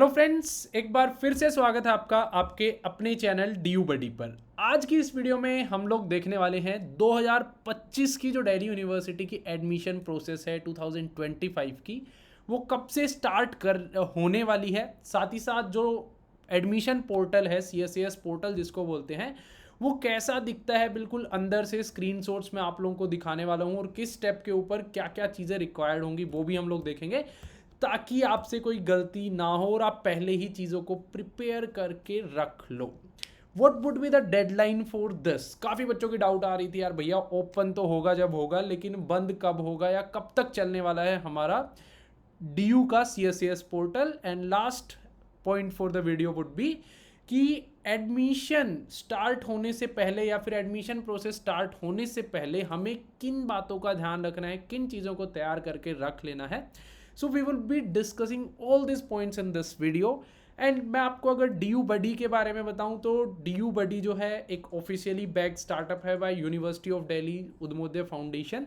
Hello friends, एक बार फिर से स्वागत है आपका आपके अपने चैनल डीयू बडी पर। आज की इस वीडियो में हम लोग देखने वाले हैं 2025 की जो दिल्ली यूनिवर्सिटी की एडमिशन प्रोसेस है 2025 की, वो कब से स्टार्ट कर होने वाली है। साथ ही साथ जो एडमिशन पोर्टल है, CSAS पोर्टल जिसको बोलते हैं, वो कैसा दिखता है बिल्कुल अंदर से। स्क्रीनशॉट्स में आप लोगों को दिखाने वाला हूँ और किस स्टेप के ऊपर क्या क्या चीज़ें रिक्वायर्ड होंगी वो भी हम लोग देखेंगे, ताकि आपसे कोई गलती ना हो और आप पहले ही चीज़ों को प्रिपेयर करके रख लो। What would be the deadline for this? काफ़ी बच्चों की डाउट आ रही थी, यार भैया ओपन तो होगा जब होगा, लेकिन बंद कब होगा या कब तक चलने वाला है हमारा DU का CSAS portal. And last point for the video would be कि एडमिशन स्टार्ट होने से पहले या फिर एडमिशन प्रोसेस स्टार्ट होने से पहले हमें किन बातों का ध्यान रखना है, किन चीज़ों को तैयार करके रख लेना है। So we will be discussing all this points in this video. And मैं आपको अगर DU बडी के बारे में बताऊं तो DU बडी जो है एक ऑफिशियली बैक्ड स्टार्टअप है by university of Delhi Udmoday foundation.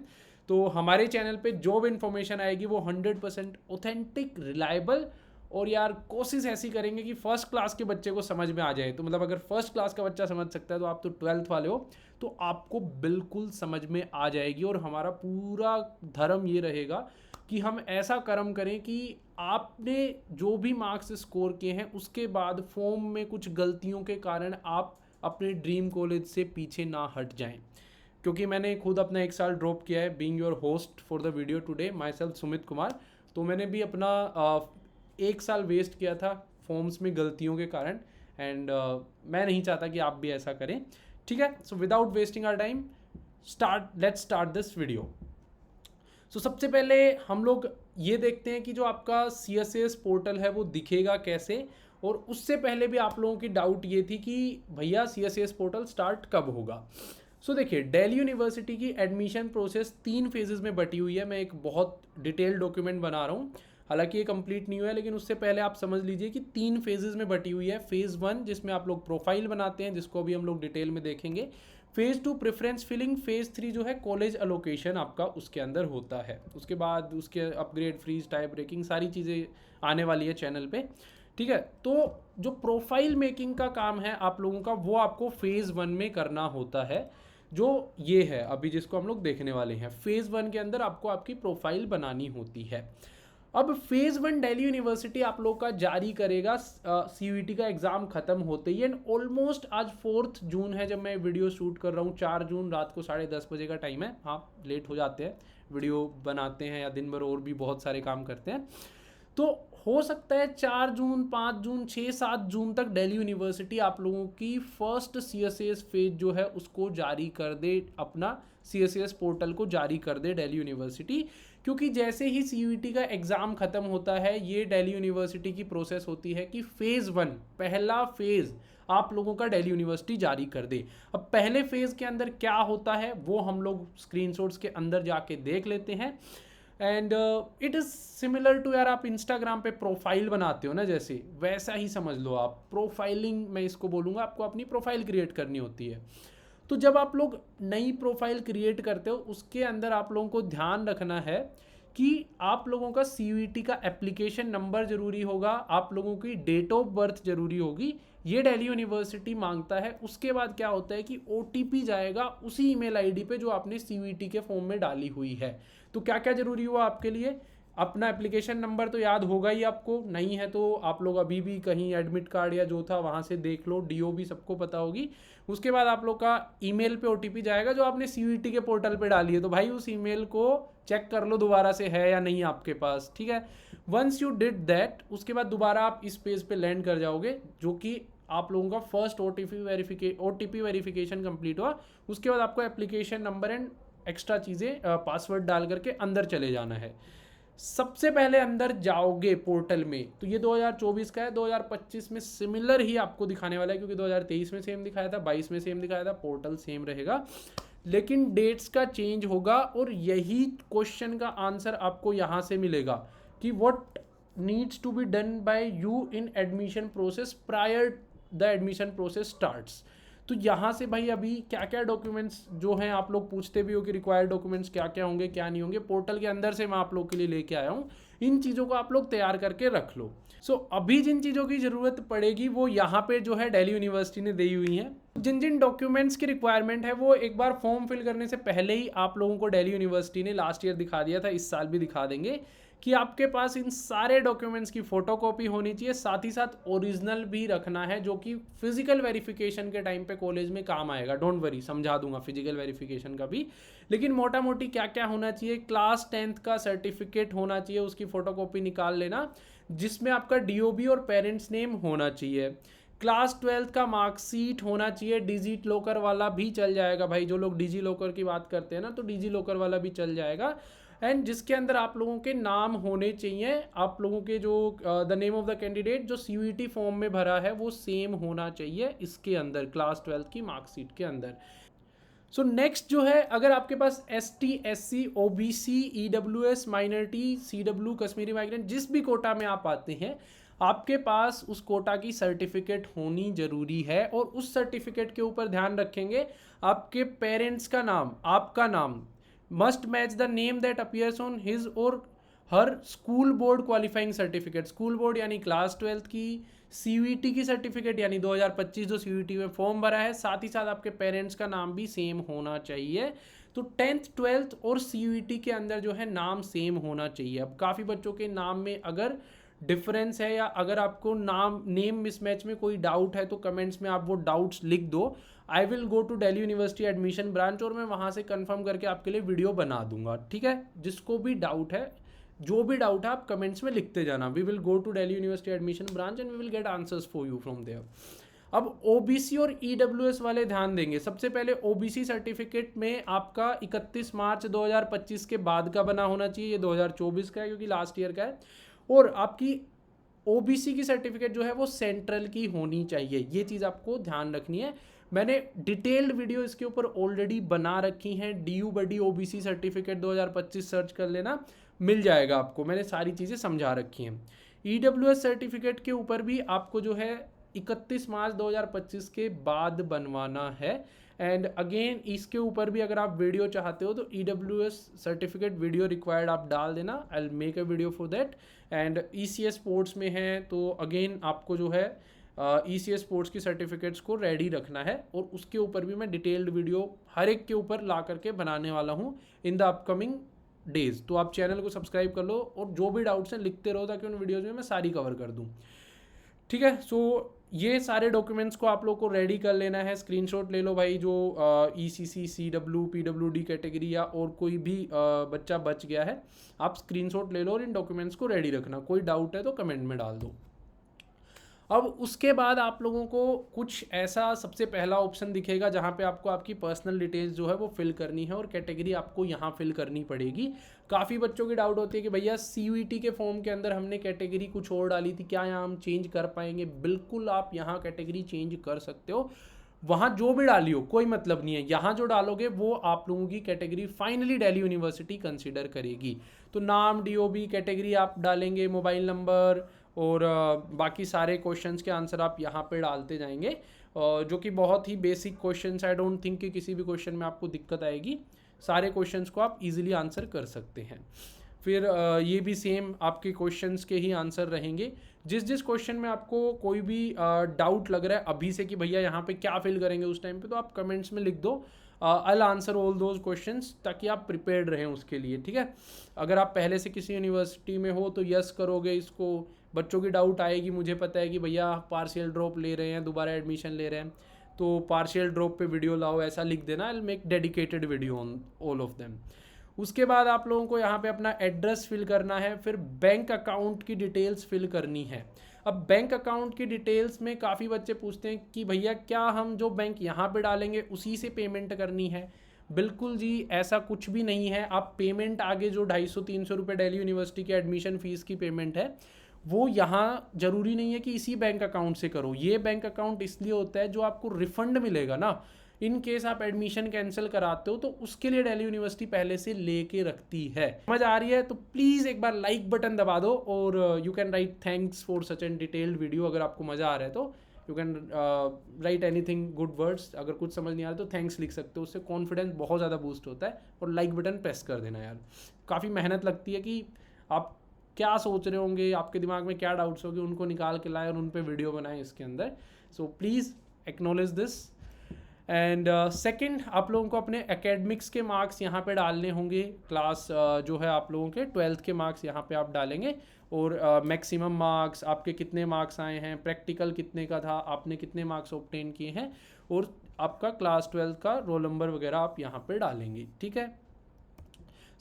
तो हमारे चैनल पे जो भी इंफॉर्मेशन आएगी वो 100% ऑथेंटिक, रिलायबल, और यार कोशिश ऐसी करेंगे कि फर्स्ट क्लास के बच्चे को समझ में आ जाए। तो मतलब अगर फर्स्ट क्लास का बच्चा समझ सकता है तो आप तो 12th वाले हो, तो आपको बिल्कुल समझ में आ जाएगी। और हमारा पूरा धर्म ये रहेगा कि हम ऐसा कर्म करें कि आपने जो भी मार्क्स स्कोर किए हैं उसके बाद फॉर्म में कुछ गलतियों के कारण आप अपने ड्रीम कॉलेज से पीछे ना हट जाएं। क्योंकि मैंने खुद अपना 1 साल ड्रॉप किया है, being your host for the video today my self Sumit Kumar. तो मैंने भी अपना 1 साल वेस्ट किया था फॉर्म्स में गलतियों के कारण। एंड मैं नहीं चाहता कि आप भी ऐसा करें। ठीक है, so without wasting our time let's start this video. So सबसे पहले हम लोग ये देखते हैं कि जो आपका CSAS पोर्टल है वो दिखेगा कैसे। और उससे पहले भी आप लोगों की डाउट ये थी कि भैया CSAS पोर्टल स्टार्ट कब होगा। सो देखिए, दिल्ली यूनिवर्सिटी की एडमिशन प्रोसेस 3 फेजेस में बटी हुई है। मैं एक बहुत डिटेल डॉक्यूमेंट बना रहा हूँ, हालांकि ये कंप्लीट नहीं हुआ है, लेकिन उससे पहले आप समझ लीजिए कि 3 फेजेस में बटी हुई है। फेज़ 1 जिसमें आप लोग प्रोफाइल बनाते हैं, जिसको अभी हम लोग डिटेल में देखेंगे। Phase 2 preference filling. फेज़ 3 जो है कॉलेज अलोकेशन आपका उसके अंदर होता है। उसके बाद उसके अपग्रेड, फ्रीज, टाइप ब्रेकिंग, सारी चीज़ें आने वाली है चैनल पे। ठीक है, तो जो प्रोफाइल मेकिंग का काम है आप लोगों का, वो आपको फेज़ 1 में करना होता है, जो ये है अभी जिसको हम लोग देखने वाले हैं। फेज़ 1 के अंदर आपको आपकी प्रोफाइल बनानी होती है। अब फेज़ 1 दिल्ली यूनिवर्सिटी आप लोग का जारी करेगा CUET का एग्ज़ाम ख़त्म होते ही। एंड ऑलमोस्ट आज 4 जून है जब मैं वीडियो शूट कर रहा हूँ। 4 जून रात को 10:30 बजे का टाइम है। हाँ, लेट हो जाते हैं, वीडियो बनाते हैं या दिन भर और भी बहुत सारे काम करते हैं। तो हो सकता है 4 जून, 5 जून, 6, 7 जून तक दिल्ली यूनिवर्सिटी आप लोगों की फर्स्ट CSAS फेज जो है उसको जारी कर दे, अपना CSAS पोर्टल को जारी कर दे दिल्ली यूनिवर्सिटी। क्योंकि जैसे ही CUET का एग्ज़ाम ख़त्म होता है, ये दिल्ली यूनिवर्सिटी की प्रोसेस होती है कि फेज़ 1 पहला फेज़ आप लोगों का दिल्ली यूनिवर्सिटी जारी कर दे। अब पहले फेज़ के अंदर क्या होता है वो हम लोग स्क्रीनशॉट्स के अंदर जाके देख लेते हैं। And it is similar to, यार आप इंस्टाग्राम पे प्रोफाइल बनाते हो ना, जैसे वैसा ही समझ लो आप। प्रोफाइलिंग मैं इसको बोलूँगा, आपको अपनी प्रोफाइल क्रिएट करनी होती है। तो जब आप लोग नई प्रोफाइल क्रिएट करते हो, उसके अंदर आप लोगों को ध्यान रखना है कि आप लोगों का CUET का एप्लीकेशन नंबर ज़रूरी होगा, आप लोगों की डेट ऑफ बर्थ ज़रूरी होगी। ये दिल्ली यूनिवर्सिटी मांगता है। उसके बाद क्या होता है कि OTP जाएगा उसी ईमेल ID पे जो आपने CUET के फॉर्म में डाली हुई है। तो क्या क्या ज़रूरी हुआ आपके लिए? अपना एप्लीकेशन नंबर तो याद होगा ही आपको, नहीं है तो आप लोग अभी भी कहीं एडमिट कार्ड या जो था वहाँ से देख लो, DO सबको पता होगी। उसके बाद आप लोग का ईमेल पे OTP जाएगा जो आपने CUET के पोर्टल पे डाली है। तो भाई उस ईमेल को चेक कर लो दोबारा से है या नहीं आपके पास। ठीक है, वंस यू डिड दैट, उसके बाद दोबारा आप इस पेज पे लैंड कर जाओगे, जो कि आप लोगों का फर्स्ट OTP वेरिफिकेशन कंप्लीट हुआ। उसके बाद आपको एप्लीकेशन नंबर एंड एक्स्ट्रा चीज़ें पासवर्ड डाल करके अंदर चले जाना है। सबसे पहले अंदर जाओगे पोर्टल में तो ये 2024 का है। 2025 में सिमिलर ही आपको दिखाने वाला है, क्योंकि 2023 में सेम दिखाया था, 22 में सेम दिखाया था, पोर्टल सेम रहेगा, लेकिन डेट्स का चेंज होगा। और यही क्वेश्चन का आंसर आपको यहाँ से मिलेगा कि what needs to be done by you in admission process prior the admission process starts. तो यहाँ से भाई अभी क्या क्या डॉक्यूमेंट्स जो हैं, आप लोग पूछते भी हो कि रिक्वायर्ड डॉक्यूमेंट्स क्या क्या होंगे क्या नहीं होंगे, पोर्टल के अंदर से मैं आप लोग के लिए लेके आया हूँ। इन चीज़ों को आप लोग तैयार करके रख लो। सो अभी जिन चीज़ों की ज़रूरत पड़ेगी वो यहाँ पे जो है दिल्ली यूनिवर्सिटी ने दी हुई हैं। जिन जिन डॉक्यूमेंट्स की रिक्वायरमेंट है वो एक बार फॉर्म फिल करने से पहले ही आप लोगों को दिल्ली यूनिवर्सिटी ने लास्ट ईयर दिखा दिया था, इस साल भी दिखा देंगे कि आपके पास इन सारे डॉक्यूमेंट्स की फोटोकॉपी होनी चाहिए, साथ ही साथ ओरिजिनल भी रखना है जो कि फिजिकल वेरिफिकेशन के टाइम पे कॉलेज में काम आएगा। डोंट वरी, समझा दूंगा फिजिकल वेरिफिकेशन का भी। लेकिन मोटा मोटी क्या क्या होना चाहिए, क्लास 10th का सर्टिफिकेट होना चाहिए, उसकी फोटोकॉपी निकाल लेना जिसमें आपका डीओबी और पेरेंट्स नेम होना चाहिए। क्लास 12th का मार्कशीट होना चाहिए, डिजिट लॉकर वाला भी चल जाएगा भाई, जो लोग डिजी लॉकर की बात करते हैं ना, तो डिजी लॉकर वाला भी चल जाएगा। एंड जिसके अंदर आप लोगों के नाम होने चाहिए, आप लोगों के जो the name of the candidate जो सीयूईटी फॉर्म में भरा है वो सेम होना चाहिए इसके अंदर, क्लास 12th की मार्कशीट के अंदर। सो नेक्स्ट जो है, अगर आपके पास ST SC OBC EWS minority CW Kashmiri migrant जिस भी कोटा में आप आते हैं, आपके पास उस कोटा की सर्टिफिकेट होनी जरूरी है। और उस सर्टिफिकेट के ऊपर ध्यान रखेंगे आपके पेरेंट्स का नाम, आपका नाम must match the name that appears on his और her school board qualifying certificate. School board यानी क्लास 12th की, CUET की सर्टिफिकेट यानी 2025 जो CUET में फॉर्म भरा है, साथ ही साथ आपके पेरेंट्स का नाम भी सेम होना चाहिए। तो 10th 12th और CUET के अंदर जो है नाम सेम होना चाहिए। अब काफ़ी बच्चों के नाम में अगर डिफरेंस है या अगर आपको नेम मिसमैच में कोई डाउट है तो कमेंट्स में आप वो डाउट्स लिख दो। I will go to Delhi university admission branch और मैं वहाँ से कंफर्म करके आपके लिए वीडियो बना दूंगा, ठीक है। जिसको भी डाउट है, जो भी डाउट है आप कमेंट्स में लिखते जाना। We will go to Delhi university admission branch and we will get answers for you from there. अब OBC और EWS वाले ध्यान देंगे। सबसे पहले OBC सर्टिफिकेट में आपका 31 मार्च 2025 के बाद का बना होना चाहिए, ये 2024 का है क्योंकि लास्ट ईयर का है। और आपकी OBC की सर्टिफिकेट जो है वो सेंट्रल की होनी चाहिए, ये चीज़ आपको ध्यान रखनी है। मैंने डिटेल्ड वीडियो इसके ऊपर ऑलरेडी बना रखी हैं। DU बडी OBC सर्टिफिकेट 2025 सर्च कर लेना, मिल जाएगा आपको, मैंने सारी चीज़ें समझा रखी हैं। EWS सर्टिफिकेट के ऊपर भी आपको जो है 31 मार्च 2025 के बाद बनवाना है। एंड अगेन इसके ऊपर भी अगर आप वीडियो चाहते हो तो EWS सर्टिफिकेट वीडियो रिक्वायर्ड आप डाल देना, I will make a video for that. And ECS sports में है तो अगेन आपको जो है ECS स्पोर्ट्स की सर्टिफिकेट्स को रेडी रखना है और उसके ऊपर भी मैं डिटेल्ड वीडियो हर एक के ऊपर ला करके बनाने वाला हूँ इन द अपकमिंग डेज। तो आप चैनल को सब्सक्राइब कर लो और जो भी डाउट्स हैं लिखते रहो ताकि उन वीडियोज़ में मैं सारी कवर कर दूँ, ठीक है। सो ये सारे डॉक्यूमेंट्स को आप लोग को रेडी कर लेना है। स्क्रीनशॉट ले लो भाई, जो ECC CW PWD कैटेगरी या और कोई भी बच्चा बच गया है, आप स्क्रीनशॉट ले लो और इन डॉक्यूमेंट्स को रेडी रखना। कोई डाउट है तो कमेंट में डाल दो। अब उसके बाद आप लोगों को कुछ ऐसा सबसे पहला ऑप्शन दिखेगा जहाँ पे आपको आपकी पर्सनल डिटेल्स जो है वो फिल करनी है और कैटेगरी आपको यहाँ फिल करनी पड़ेगी। काफ़ी बच्चों की डाउट होती है कि भैया CUET के फॉर्म के अंदर हमने कैटेगरी कुछ और डाली थी, क्या यहाँ हम चेंज कर पाएंगे? बिल्कुल आप यहाँ कैटेगरी चेंज कर सकते हो, वहाँ जो भी डाली हो कोई मतलब नहीं है। यहाँ जो डालोगे वो आप लोगों की category finally Delhi university consider करेगी। तो नाम, DOB, कैटेगरी आप डालेंगे, मोबाइल नंबर और बाकी सारे क्वेश्चंस के आंसर आप यहाँ पे डालते जाएंगे, जो कि बहुत ही basic questions. I don't think कि किसी भी क्वेश्चन में आपको दिक्कत आएगी, सारे क्वेश्चंस को आप इजीली आंसर कर सकते हैं। फिर ये भी सेम आपके क्वेश्चंस के ही आंसर रहेंगे। जिस जिस क्वेश्चन में आपको कोई भी डाउट लग रहा है अभी से कि भैया यहाँ पे क्या फिल करेंगे उस टाइम पे, तो आप कमेंट्स में लिख दो, I will answer all those questions, ताकि आप प्रिपेयर्ड रहें उसके लिए, ठीक है। अगर आप पहले से किसी यूनिवर्सिटी में हो तो यस करोगे इसको। बच्चों की डाउट आएगी, मुझे पता है कि भैया पार्शियल ड्रॉप ले रहे हैं, दोबारा एडमिशन ले रहे हैं, तो पार्शियल ड्रॉप पे वीडियो लाओ, ऐसा लिख देना, I will make dedicated video on all of them. उसके बाद आप लोगों को यहाँ पे अपना एड्रेस फिल करना है, फिर बैंक अकाउंट की डिटेल्स फिल करनी है। अब बैंक अकाउंट की डिटेल्स में काफ़ी बच्चे पूछते हैं कि भैया क्या हम जो बैंक यहाँ पे डालेंगे उसी से पेमेंट करनी है? बिल्कुल जी, ऐसा कुछ भी नहीं है। आप पेमेंट आगे जो 250-300 रुपये दिल्ली यूनिवर्सिटी की एडमिशन फ़ीस की पेमेंट है वो यहाँ ज़रूरी नहीं है कि इसी बैंक अकाउंट से करो। ये बैंक अकाउंट इसलिए होता है जो आपको रिफंड मिलेगा ना, इन केस आप एडमिशन कैंसिल कराते हो तो उसके लिए दिल्ली यूनिवर्सिटी पहले से लेके रखती है। समझ आ रही है? तो प्लीज़ एक बार लाइक बटन दबा दो और you can write thanks for such an detailed video. अगर आपको मज़ा आ रहा है तो you can write anything good words. अगर कुछ समझ नहीं आ रहा तो थैंक्स लिख सकते हो, उससे कॉन्फिडेंस बहुत ज़्यादा बूस्ट होता है। और लाइक बटन प्रेस कर देना यार, काफ़ी मेहनत लगती है कि आप क्या सोच रहे होंगे, आपके दिमाग में क्या डाउट्स होंगे, उनको निकाल के लाएं और उन पे वीडियो बनाएं इसके अंदर। So please acknowledge this. And second, आप लोगों को अपने एकेडमिक्स के मार्क्स यहाँ पे डालने होंगे। क्लास जो है आप लोगों के 12th के मार्क्स यहाँ पे आप डालेंगे, और मैक्सिमम मार्क्स आपके कितने मार्क्स आए हैं, प्रैक्टिकल कितने का था, आपने कितने मार्क्स ऑब्टेन किए हैं, और आपका क्लास 12th का रोल नंबर वगैरह आप यहाँ पे डालेंगे। ठीक है।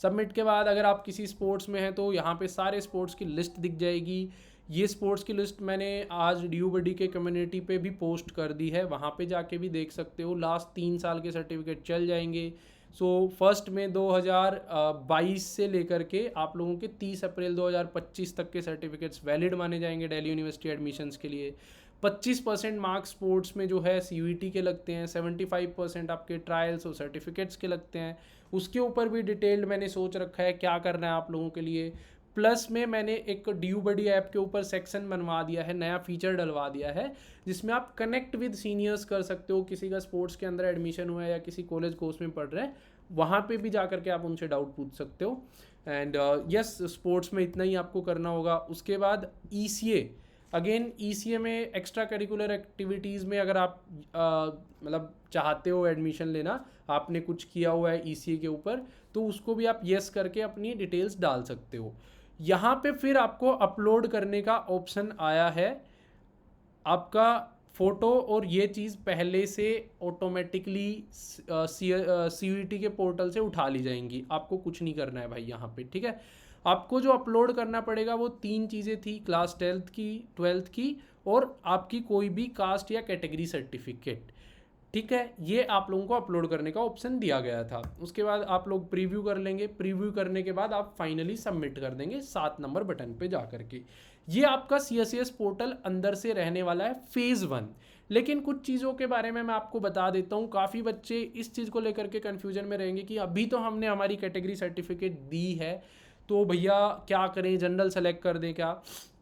सबमिट के बाद अगर आप किसी स्पोर्ट्स में हैं तो यहाँ पे सारे स्पोर्ट्स की लिस्ट दिख जाएगी। ये स्पोर्ट्स की लिस्ट मैंने आज ड्यू बडी के कम्युनिटी पे भी पोस्ट कर दी है, वहाँ पे जाके भी देख सकते हो। लास्ट 3 साल के सर्टिफिकेट चल जाएंगे। सो फर्स्ट में 2022 से लेकर के आप लोगों के 30 अप्रैल 2025 तक के सर्टिफिकेट्स वैलिड माने जाएंगे दिल्ली यूनिवर्सिटी एडमिशन्स के लिए। 25% मार्क्स स्पोर्ट्स में जो है CUET के लगते हैं, 75% आपके ट्रायल्स और सर्टिफिकेट्स के लगते हैं। उसके ऊपर भी डिटेल्ड मैंने सोच रखा है क्या करना है आप लोगों के लिए। प्लस में मैंने एक ड्यू बडी ऐप के ऊपर सेक्शन बनवा दिया है, नया फीचर डलवा दिया है, जिसमें आप कनेक्ट विद सीनियर्स कर सकते हो। किसी का स्पोर्ट्स के अंदर एडमिशन हुआ है या किसी कॉलेज कोर्स में पढ़ रहे हैं, वहाँ पे भी जा करके आप उनसे डाउट पूछ सकते हो। एंड यस, स्पोर्ट्स में इतना ही आपको करना होगा। उसके बाद ECA, अगेन ECA में एक्स्ट्रा करिकुलर एक्टिविटीज़ में अगर आप मतलब चाहते हो एडमिशन लेना, आपने कुछ किया हुआ है ECA के ऊपर, तो उसको भी आप येस करके अपनी डिटेल्स डाल सकते हो। यहाँ पे फिर आपको अपलोड करने का ऑप्शन आया है। आपका फ़ोटो और ये चीज़ पहले से ऑटोमेटिकली CUET के पोर्टल से उठा ली जाएंगी, आपको कुछ नहीं करना है भाई यहाँ पे। ठीक है। आपको जो अपलोड करना पड़ेगा वो 3 चीज़ें थी, क्लास 12th की और आपकी कोई भी कास्ट या कैटेगरी सर्टिफिकेट। ठीक है, ये आप लोगों को अपलोड करने का ऑप्शन दिया गया था। उसके बाद आप लोग प्रीव्यू कर लेंगे, प्रीव्यू करने के बाद आप फाइनली सबमिट कर देंगे 7 नंबर बटन पे जा करके। ये आपका CSCS पोर्टल अंदर से रहने वाला है फेज़ 1। लेकिन कुछ चीज़ों के बारे में मैं आपको बता देता हूँ। काफ़ी बच्चे इस चीज़ को लेकर के कन्फ्यूजन में रहेंगे कि अभी तो हमने हमारी कैटेगरी सर्टिफिकेट दी है, तो भैया क्या करें, जनरल सेलेक्ट कर दें क्या।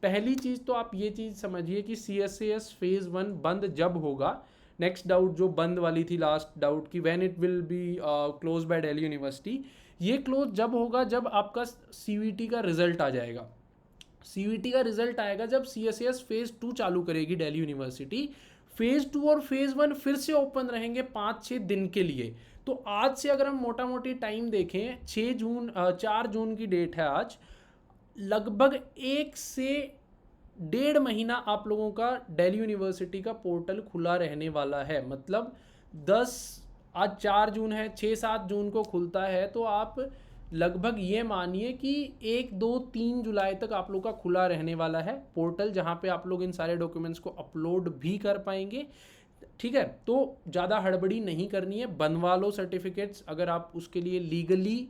पहली चीज़ तो आप ये चीज़ समझिए कि CSCS फेज़ 1 बंद जब होगा, नेक्स्ट डाउट जो बंद वाली थी लास्ट डाउट की, when it will be close by Delhi university, ये क्लोज जब होगा जब आपका CUET का रिजल्ट आ जाएगा। CUET का रिजल्ट आएगा जब CSCS फेज़ 2 चालू करेगी दिल्ली यूनिवर्सिटी। फेज़ 2 और फेज़ 1 फिर से ओपन रहेंगे 5-6 दिन के लिए। तो आज से अगर हम मोटा मोटी टाइम देखें, 4 जून की डेट है आज, लगभग 1 से 1.5 महीना आप लोगों का दिल्ली यूनिवर्सिटी का पोर्टल खुला रहने वाला है। मतलब आज 4 जून है, 6-7 जून को खुलता है, तो आप लगभग ये मानिए कि 1-2-3 जुलाई तक आप लोग का खुला रहने वाला है पोर्टल, जहाँ पे आप लोग इन सारे डॉक्यूमेंट्स को अपलोड भी कर पाएंगे। ठीक है, तो ज़्यादा हड़बड़ी नहीं करनी है, बनवा लो सर्टिफिकेट्स अगर आप उसके लिए लीगली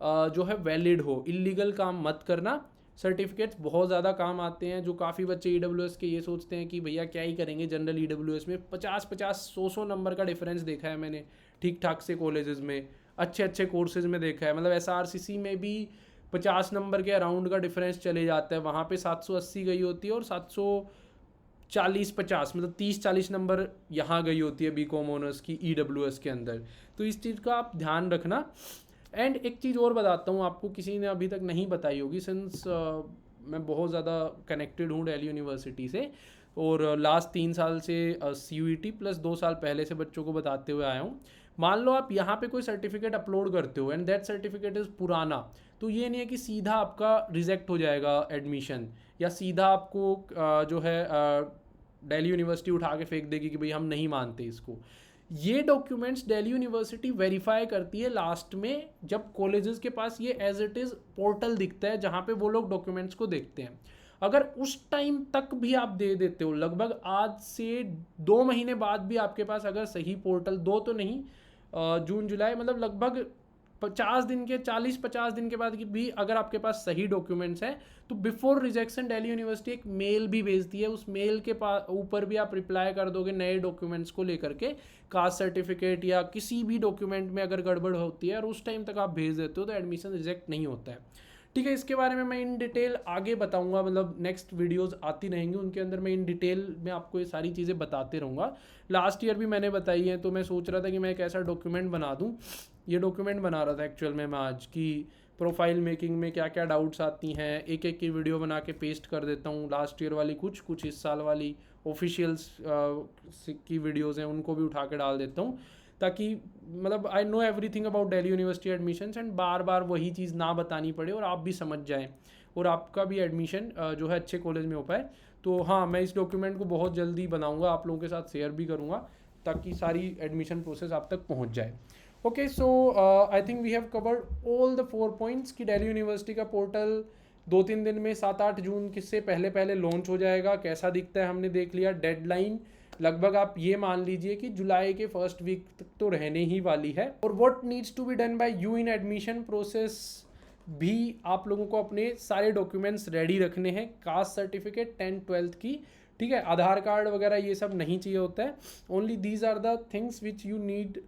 जो है वैलिड हो। इलीगल काम मत करना। सर्टिफिकेट्स बहुत ज़्यादा काम आते हैं। जो काफ़ी बच्चे EWS के ये सोचते हैं कि भैया क्या ही करेंगे जनरल EWS में, 50-50 100 नंबर का डिफरेंस देखा है मैंने ठीक ठाक से कॉलेजेस में, अच्छे कोर्सेज में देखा है। मतलब SRCC में भी 50 नंबर के अराउंड का डिफरेंस चले जाता है, वहाँ पे 780 गई होती है और 740-50 मतलब 30-40 नंबर यहाँ गई होती है BCom ऑनर्स की EWS के अंदर। तो इस चीज़ का आप ध्यान रखना। एंड एक चीज़ और बताता हूँ आपको, किसी ने अभी तक नहीं बताई होगी, सिंस मैं बहुत ज़्यादा कनेक्टेड हूँ दिल्ली यूनिवर्सिटी से, और लास्ट 3 साल से CUET प्लस 2 साल पहले से बच्चों को बताते हुए आया हूँ। मान लो आप यहाँ पे कोई सर्टिफिकेट अपलोड करते हो एंड दैट सर्टिफिकेट इज़ पुराना, तो ये नहीं है कि सीधा आपका रिजेक्ट हो जाएगा एडमिशन, या सीधा आपको जो है दिल्ली यूनिवर्सिटी उठा के फेंक देगी कि भाई हम नहीं मानते इसको। ये डॉक्यूमेंट्स दिल्ली यूनिवर्सिटी वेरीफाई करती है लास्ट में, जब कॉलेजेस के पास ये एज इट इज़ पोर्टल दिखता है जहाँ पे वो लोग डॉक्यूमेंट्स को देखते हैं। अगर उस टाइम तक भी आप दे देते हो, लगभग आज से 2 महीने बाद भी आपके पास अगर सही पोर्टल, 2 तो नहीं, जून जुलाई मतलब लगभग 40-50 दिन के बाद भी अगर आपके पास सही डॉक्यूमेंट्स हैं, तो बिफोर रिजेक्शन दिल्ली यूनिवर्सिटी एक मेल भी भेजती है। उस मेल के ऊपर भी आप रिप्लाई कर दोगे नए डॉक्यूमेंट्स को लेकर के, कास्ट सर्टिफिकेट या किसी भी डॉक्यूमेंट में अगर गड़बड़ होती है और उस टाइम तक आप भेज देते हो, तो एडमिशन रिजेक्ट नहीं होता है। ठीक है, इसके बारे में मैं इन डिटेल आगे बताऊंगा, मतलब नेक्स्ट वीडियोस आती रहेंगी, उनके अंदर मैं इन डिटेल में आपको ये सारी चीज़ें बताते रहूँगा। लास्ट ईयर भी मैंने बताई है, तो मैं सोच रहा था कि मैं एक ऐसा डॉक्यूमेंट बना दूँ। ये डॉक्यूमेंट बना रहा था एक्चुअल में मैं आज, कि प्रोफाइल मेकिंग में क्या क्या डाउट्स आती हैं, एक एक की वीडियो बना के पेस्ट कर देता हूँ। लास्ट ईयर वाली कुछ इस साल वाली ऑफिशियल्स की वीडियोज़ हैं उनको भी उठा के डाल देता हूँ, ताकि मतलब I know everything about Delhi university admissions and बार बार वही चीज़ ना बतानी पड़े और आप भी समझ जाएँ और आपका भी एडमिशन जो है अच्छे कॉलेज में हो पाए। तो हाँ, मैं इस डॉक्यूमेंट को बहुत जल्दी बनाऊँगा, आप लोगों के साथ शेयर भी करूँगा ताकि सारी एडमिशन प्रोसेस आप तक पहुँच जाए। Okay, so I think we have covered all the 4 points कि दिल्ली यूनिवर्सिटी का पोर्टल 2-3 दिन में 7-8 जून किससे पहले लॉन्च हो जाएगा। कैसा दिखता है हमने देख लिया। डेडलाइन लगभग आप ये मान लीजिए कि जुलाई के फर्स्ट वीक तक तो रहने ही वाली है। और what needs to be done by you in admission process भी आप लोगों को अपने सारे डॉक्यूमेंट्स रेडी रखने हैं। कास्ट सर्टिफिकेट 10th-12th की, ठीक है, आधार कार्ड वगैरह ये सब नहीं चाहिए होता है। Only these are the things which you need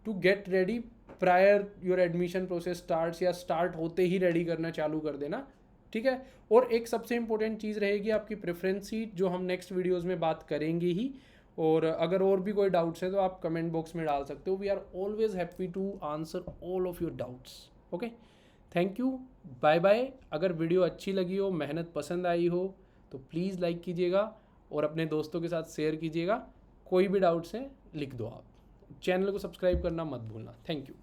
to get ready prior your admission process starts, या स्टार्ट होते ही रेडी करना चालू कर देना, ठीक है। और एक सबसे इंपॉर्टेंट चीज़ रहेगी आपकी प्रेफरेंस सीट, जो हम नेक्स्ट वीडियोस में बात करेंगे ही। और अगर और भी कोई डाउट्स है तो आप कमेंट बॉक्स में डाल सकते हो। We are always happy to answer all of your doubts. Okay, thank you, bye bye. अगर वीडियो अच्छी लगी हो, मेहनत पसंद आई हो तो प्लीज़ लाइक कीजिएगा और अपने दोस्तों के साथ शेयर कीजिएगा। कोई भी डाउट्स हैं लिख दो आप। चैनल को सब्सक्राइब करना मत भूलना। Thank you.